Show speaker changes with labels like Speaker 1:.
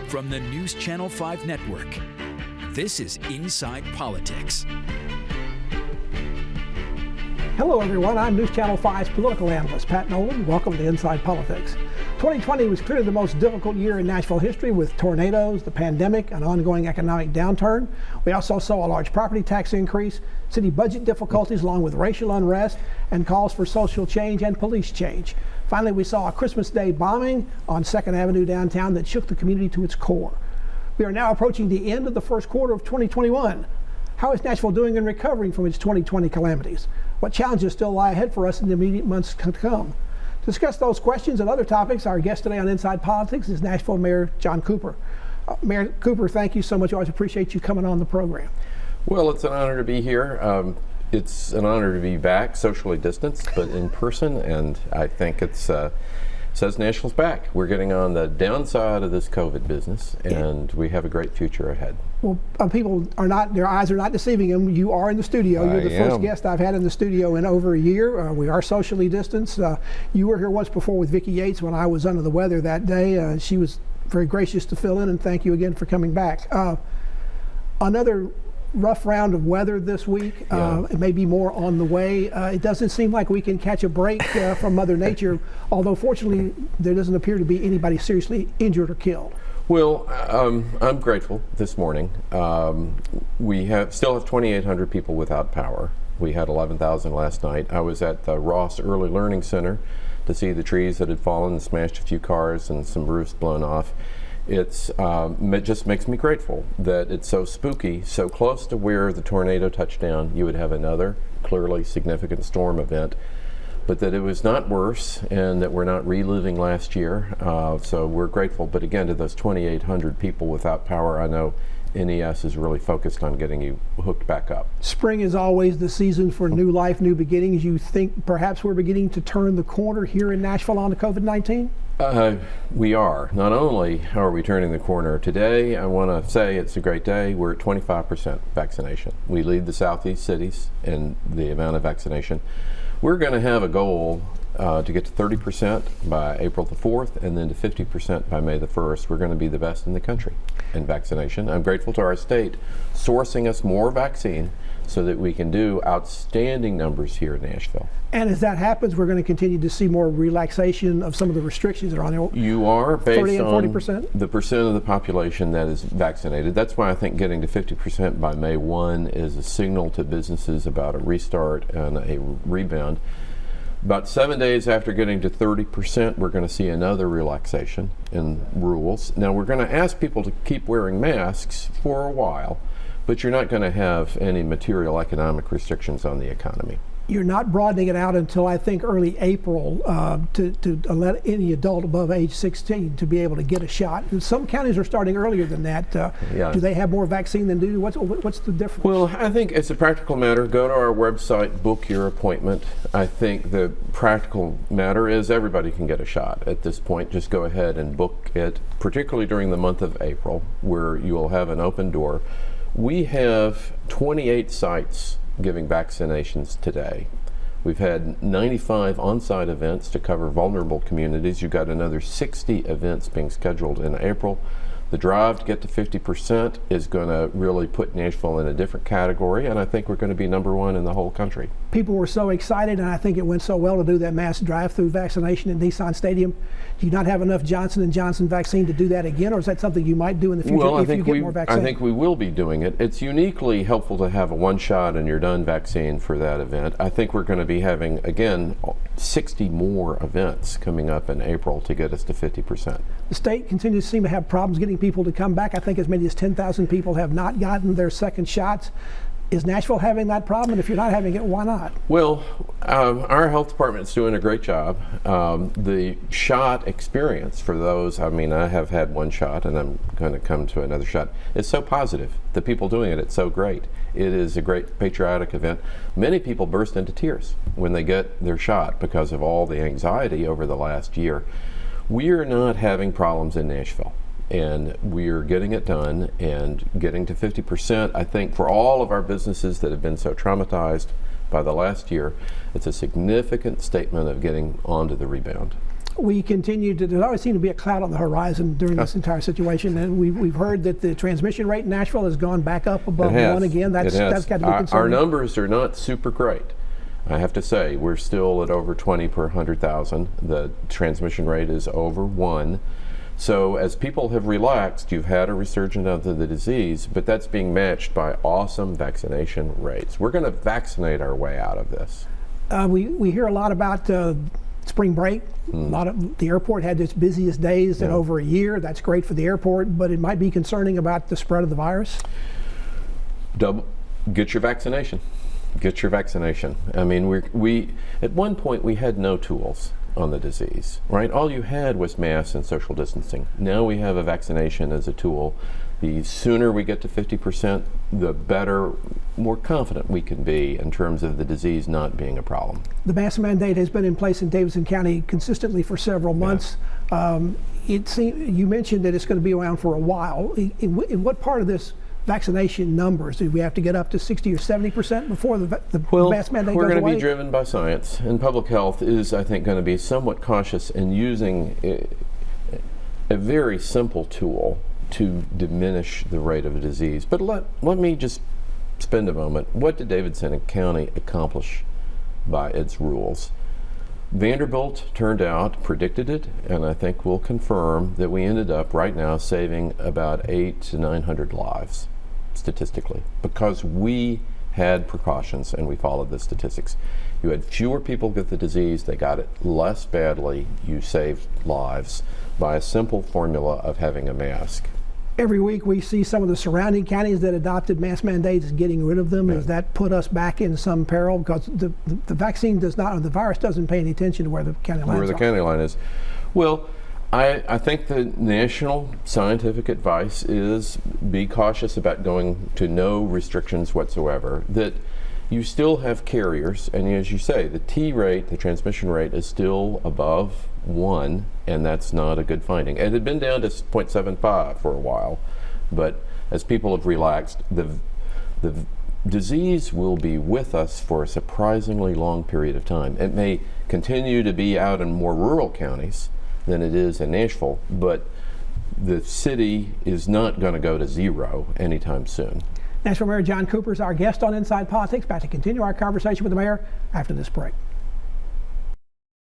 Speaker 1: From the NewsChannel 5 network, this is Inside Politics.
Speaker 2: Hello everyone, I'm NewsChannel 5's political analyst, Pat Nolan. Welcome to Inside Politics. 2020 was clearly the most difficult year in Nashville history, with tornadoes, the pandemic, an ongoing economic downturn. We also saw a large property tax increase, city budget difficulties along with racial unrest, and calls for social change and police change. Finally, we saw a Christmas Day bombing on 2nd Avenue downtown that shook the community to its core. We are now approaching the end of the first quarter of 2021. How is Nashville doing in recovering from its 2020 calamities? What challenges still lie ahead for us in the immediate months to come? To discuss those questions and other topics, our guest today on Inside Politics is Nashville Mayor John Cooper. Mayor Cooper, thank you so much. I always appreciate you coming on the program.
Speaker 3: Well, it's an honor to be here. It's an honor to be back, socially distanced, but in person, and I think it's says Nashville's back. We're getting on the downside of this COVID business, and we have a great future ahead. Well,
Speaker 2: people are not, their eyes are not deceiving them. You are in the studio. You're the first guest I've had in the studio in over a year. We are socially distanced. You were here once before with Vicki Yates when I was under the weather that day. She was very gracious to fill in, and thank you again for coming back. Another rough round of weather this week. It may be more on the way. It doesn't seem like we can catch a break from Mother Nature, although fortunately there doesn't appear to be anybody seriously injured or killed.
Speaker 3: Well, I'm grateful this morning. We still have 2,800 people without power. We had 11,000 last night. I was at the Ross Early Learning Center to see the trees that had fallen and smashed a few cars and some roofs blown off. It just makes me grateful that it's so spooky, so close to where the tornado touched down. You would have another clearly significant storm event, but that it was not worse and that we're not reliving last year. So we're grateful. But again, to those 2,800 people without power, I know NES is really focused on getting you hooked back up.
Speaker 2: Spring is always the season for new life, new beginnings. You think perhaps we're beginning to turn the corner here in Nashville on the COVID-19?
Speaker 3: We are. Not only are we turning the corner today, I want to say it's a great day. We're at 25% vaccination. We lead the southeast cities in the amount of vaccination. We're going to have a goal to get to 30% by April the 4th and then to 50% by May the 1st. We're going to be the best in the country in vaccination. I'm grateful to our state sourcing us more vaccine so that we can do outstanding numbers here in Nashville.
Speaker 2: And as that happens, we're going to continue to see more relaxation of some of the restrictions that are on there.
Speaker 3: You are, based
Speaker 2: 30 and 40%?
Speaker 3: On the percent of the population that is vaccinated. That's why I think getting to 50% by May 1 is a signal to businesses about a restart and a rebound. About 7 days after getting to 30%, we're going to see another relaxation in rules. Now, we're going to ask people to keep wearing masks for a while, but you're not going to have any material economic restrictions on the economy.
Speaker 2: You're not broadening it out until I think early April to let any adult above age 16 to be able to get a shot. And some counties are starting earlier than that. Do they have more vaccine than do? What's the difference?
Speaker 3: Well, I think it's a practical matter. Go to our website, book your appointment. I think the practical matter is everybody can get a shot at this point. Just go ahead and book it, particularly during the month of April, where you will have an open door. We have 28 sites giving vaccinations today. We've had 95 on-site events to cover vulnerable communities. You've got another 60 events being scheduled in April. The drive to get to 50% is going to really put Nashville in a different category, and I think we're going to be #1 in the whole country.
Speaker 2: People were so excited, and I think it went so well to do that mass drive-through vaccination in Nissan Stadium. Do you not have enough Johnson & Johnson vaccine to do that again, or is that something you might do in the future if you get more vaccine?
Speaker 3: I think we will be doing it. It's uniquely helpful to have a one-shot and you're done vaccine for that event. I think we're going to be having, again, 60 more events coming up in April to get us to 50%.
Speaker 2: The state continues to seem to have problems getting people to come back. I think as many as 10,000 people have not gotten their second shots. Is Nashville having that problem? And if you're not having it, why not?
Speaker 3: Well, our health department is doing a great job. The shot experience for those, I mean, I have had one shot and I'm going to come to another shot. It's so positive. The people doing it, it's so great. It is a great patriotic event. Many people burst into tears when they get their shot because of all the anxiety over the last year. We are not having problems in Nashville. And we're getting it done and getting to 50%. I think for all of our businesses that have been so traumatized by the last year, it's a significant statement of getting onto the rebound.
Speaker 2: we continue to, there always seems to be a cloud on the horizon during this entire situation, and we've heard that the transmission rate in Nashville has gone back up above 1 again. That's got to be concerning.
Speaker 3: Our numbers are not super great. I have to say, we're still at over 20 per 100,000. The transmission rate is over 1. So as people have relaxed, you've had a resurgence of the disease, but that's being matched by awesome vaccination rates. We're going to vaccinate our way out of this.
Speaker 2: We hear a lot about spring break. A lot of the airport had its busiest days in over a year. That's great for the airport, but it might be concerning about the spread of the virus.
Speaker 3: Get your vaccination. Get your vaccination. I mean, we at one point we had no tools on the disease, right? All you had was masks and social distancing. Now we have a vaccination as a tool. The sooner we get to 50%, the better, more confident we can be in terms of the disease not being a problem.
Speaker 2: The mask mandate has been in place in Davidson County consistently for several months. You mentioned that it's going to be around for a while. In what part of this vaccination numbers do we have to get up to 60 or 70% before the mask mandate goes away?
Speaker 3: We're going to be driven by science, and public health is, I think, going to be somewhat cautious in using a very simple tool to diminish the rate of the disease. But let me just spend a moment. What did Davidson County accomplish by its rules? Vanderbilt turned out, predicted it, and I think will confirm that we ended up right now saving about 800 to 900 lives statistically, because we had precautions and we followed the statistics. You had fewer people get the disease, they got it less badly, you saved lives by a simple formula of having a mask.
Speaker 2: Every week we see some of the surrounding counties that adopted mask mandates getting rid of them. Does that put us back in some peril? Because the vaccine does not, or the virus doesn't pay any attention to where the county lines are.
Speaker 3: Where the county line is. Well, I think the national scientific advice is be cautious about going to no restrictions whatsoever. That you still have carriers, and as you say, the T rate, the transmission rate, is still above 1, and that's not a good finding. It had been down to 0.75 for a while, but as people have relaxed, the disease will be with us for a surprisingly long period of time. It may continue to be out in more rural counties than it is in Nashville, but the city is not going to go to 0 anytime soon.
Speaker 2: Nashville Mayor John Cooper is our guest on Inside Politics. Back to continue our conversation with the mayor after this break.